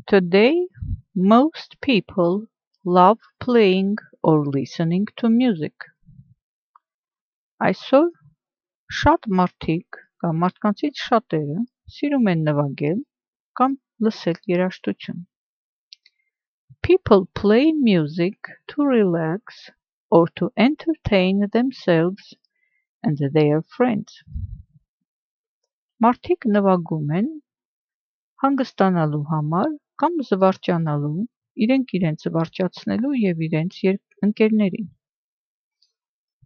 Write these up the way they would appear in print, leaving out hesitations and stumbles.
Today, most people love playing or listening to music. Այսօր շատ մարդիկ կամ մարդկանցից շատերը սիրում են նվագել կամ լսել երաժշտություն. People play music to relax or to entertain themselves and their friends. Մարդիկ նվագում են հանգստանալու համար կամ զվարճանալու, իրենց զվարճացնելու և իրենց ընկերներին.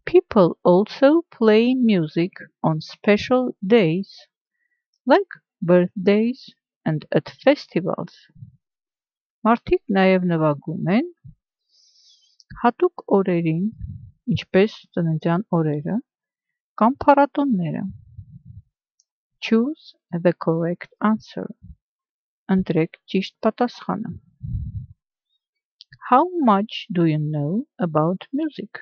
People also play music on special days, like birthdays and at festivals. Մարդիկ նաև նվագում են հատուկ օրերին, ինչպես ծննդյան օրերը կամ փառատոները. Choose the correct answer. Ընտրեք ճիշտ պատասխանը. How much do you know about music?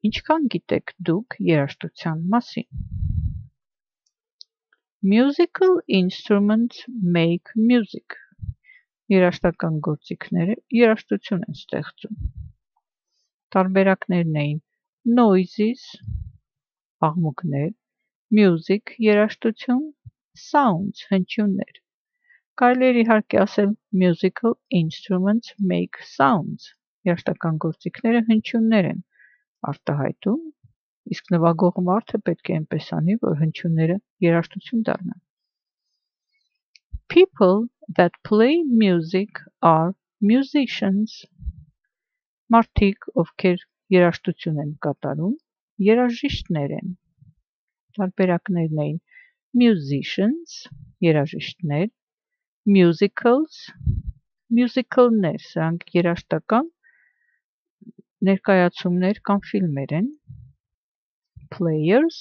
Ինչքան գիտեք դուք երաժշտության մասին? Musical instruments make music. Երաժշտական գործիքները երաժշտություն են ստեղծում. Տարբերակներն էին noises, աղմուկներ, music, երաժշտություն, sounds, հնչյուններ. Կարելի է իհարկե ասել musical instruments make sounds. Երաժշտական գործիքները հնչյուններ են արտահայտում, իսկ նվագող մարդը պետք է այնպես անի, որ հնչյունները երաժշտություն դառնան. People that play music are musicians. Մարդիկ, ովքեր երաժշտություն են կատարում, երաժիշտներ են. Տարբերակներն էին musicians, երաժիշտներ, musicals, musicalներ, սրանք երաժշտական ներկայացումներ կամ ֆիլմեր են, players,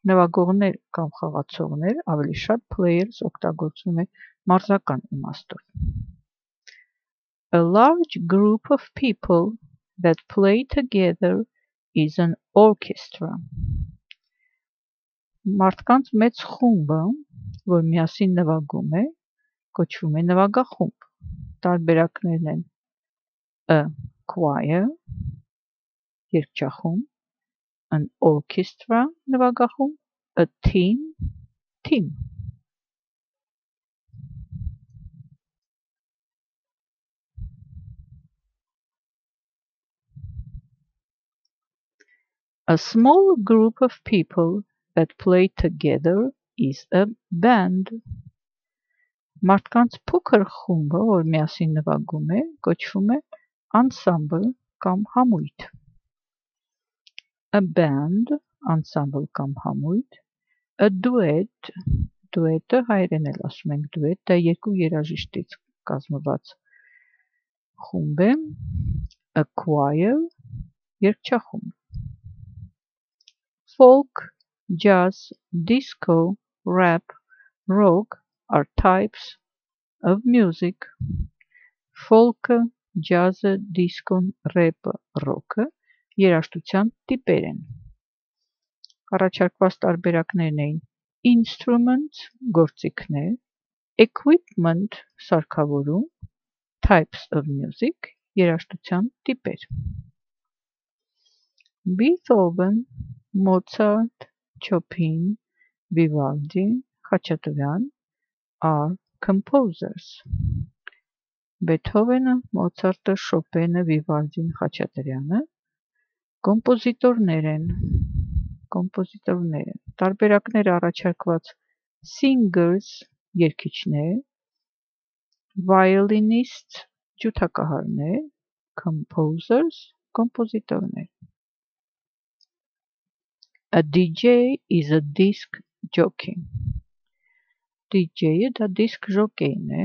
նվագողներ կամ խաղացողներ, ավելի շատ players օգտագործվում է մարզական իմաստով. A large group of people that play together is an orchestra. Մարդկանց մեծ խումբը, որ միասին նվագում է, կոչվում է նվագախումբ. Տարբերակներն են a choir, երգչախումբ, an orchestra, նվագախումբ, a team, team. A small group of people that play together is a band. Մարդկանց փոքր խումբը, որ միասին նվագում է, կոչվում է ensemble կամ համույթ. A band, ensemble կամ համույթ, a duet, duet-ը հայերեն էլ ասում ենք duet, դա երկու երաժիշտից կազմված խումբ է, a choir, երգչախումբ. Folk, jazz, disco, rap, rock are types of music. Folkը, ջազը, դիսկոն, ռեպը, ռոքը երաժշտության տիպեր են. Առաջարկված տարբերակներն էին instruments, գործիքներ, equipment, սարքավորում, types of music, երաժշտության տիպեր. Beethoven, Mozart, Chopin, Vivaldi, Խաչատուրյան are composers. Բեթհովենը, Մոցարտը, Շոպենը, Վիվալդին, Խաչատրյանը կոմպոզիտորներ են. Տարբերակները առաջարկված singers, երգիչներ, violinists, ջութակահարներ, composers, կոմպոզիտորներ. A DJ is a disc jockey. DJ-ը դա դիսկ ժոկեյն է.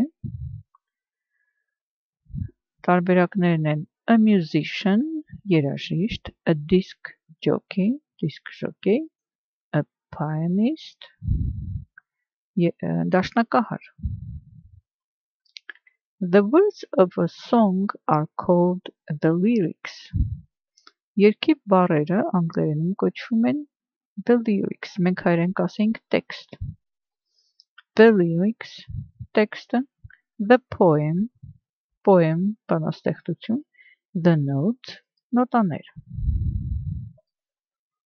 Տարբերակներն են a musician, երաժիշտ, a disc jockey, դիսկ ժոկեյ, a pianist, դաշնակահար. The words of a song are called the lyrics. Երգի բառերը անգլերենում կոչվում են the lyrics, մենք հայերեն կասենք text. The lyrics, տեքստը, The poem, poem բանաստեղծություն, the note, նոտաներ։